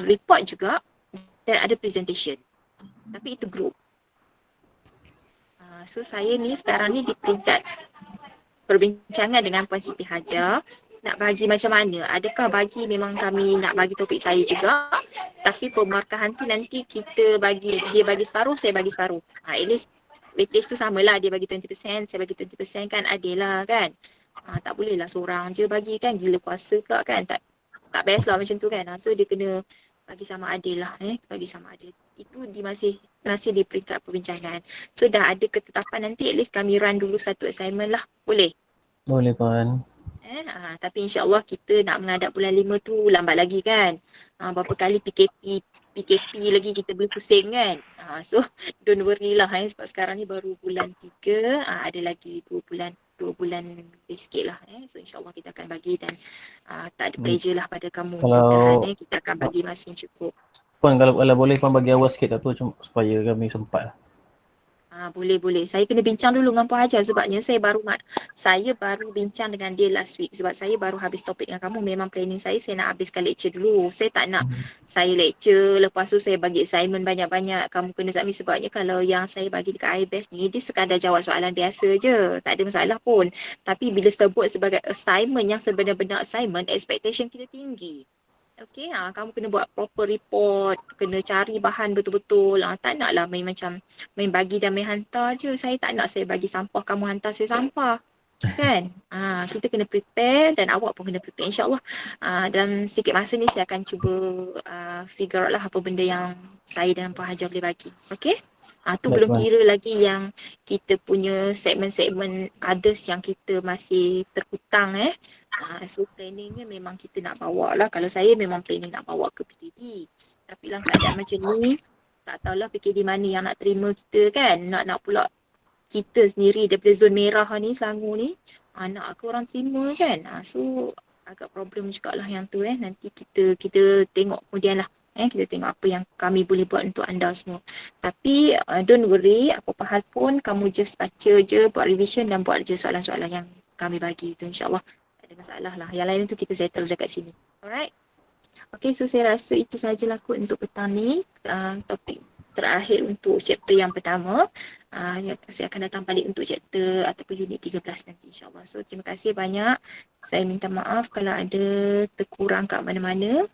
report juga, dan ada presentation, tapi itu group. So saya ni sekarang ni di peringkat perbincangan dengan Puan Siti Hajah nak bagi macam mana. Adakah bagi memang kami nak bagi topik saya juga, tapi pemarkahan tu nanti kita bagi, dia bagi separuh, saya bagi separuh. At least weightage tu samalah, dia bagi 20%, saya bagi 20%, kan adil lah kan. Tak boleh lah seorang je bagi kan, gila kuasa pula kan, tak best lah macam tu kan. So dia kena bagi sama adil lah, bagi sama adil. Itu masih di peringkat perbincangan. So dah ada ketetapan nanti, at least kami run dulu satu assignment lah, boleh? Boleh Puan. Tapi insyaAllah kita nak menghadap bulan 5 tu lambat lagi kan. Berapa kali PKP lagi kita boleh pusing kan. So don't worry lah sebab sekarang ni baru bulan 3, ada lagi 2 bulan lebih sikit lah. So insyaAllah kita akan bagi dan tak ada pressure lah pada kamu. Mudah-mudahan kita akan bagi masa yang cukup. Puan kalau boleh Puan bagi awal sikit tak tu supaya kami sempat lah. Boleh. Saya kena bincang dulu dengan Puan Hajar sebabnya saya baru bincang dengan dia last week sebab saya baru habis topik dengan kamu. Memang planning saya nak habiskan lecture dulu. Saya tak nak saya lecture lepas tu saya bagi assignment banyak-banyak kamu kena submit, sebabnya kalau yang saya bagi dekat IBES ni dia sekadar jawab soalan biasa je. Tak ada masalah pun. Tapi bila sebut sebagai assignment yang sebenar-benar assignment, expectation kita tinggi. Okay, kamu kena buat proper report, kena cari bahan betul-betul. Tak naklah main bagi dan main hantar je. Saya tak nak saya bagi sampah, kamu hantar saya sampah. Kan? Kita kena prepare dan awak pun kena prepare insyaAllah. Dalam sikit masa ni saya akan cuba figure out lah apa benda yang saya dan Puan Hajar boleh bagi. Okay? Tu belum kira lagi yang kita punya segmen-segmen others yang kita masih terhutang So planningnya memang kita nak bawa lah. Kalau saya memang planning nak bawa ke PKD. Tapi dalam keadaan macam ni, tak tahulah PKD mana yang nak terima kita kan. Nak pula kita sendiri daripada zon merah ni, Selangor ni, nak ke orang terima kan. So agak problem jugalah yang tu Nanti kita tengok kemudian lah. Kita tengok apa yang kami boleh buat untuk anda semua. Tapi don't worry, apa-apa hal pun kamu just baca je, buat revision dan buat je soalan-soalan yang kami bagi tu, insyaAllah. Tak ada masalah lah. Yang lain tu kita settle dekat sini. Alright? Okay, so saya rasa itu sahajalah kot untuk petang ni. Topik terakhir untuk chapter yang pertama. Saya akan datang balik untuk chapter ataupun unit 13 nanti, insyaAllah. So terima kasih banyak. Saya minta maaf kalau ada terkurang kat mana-mana.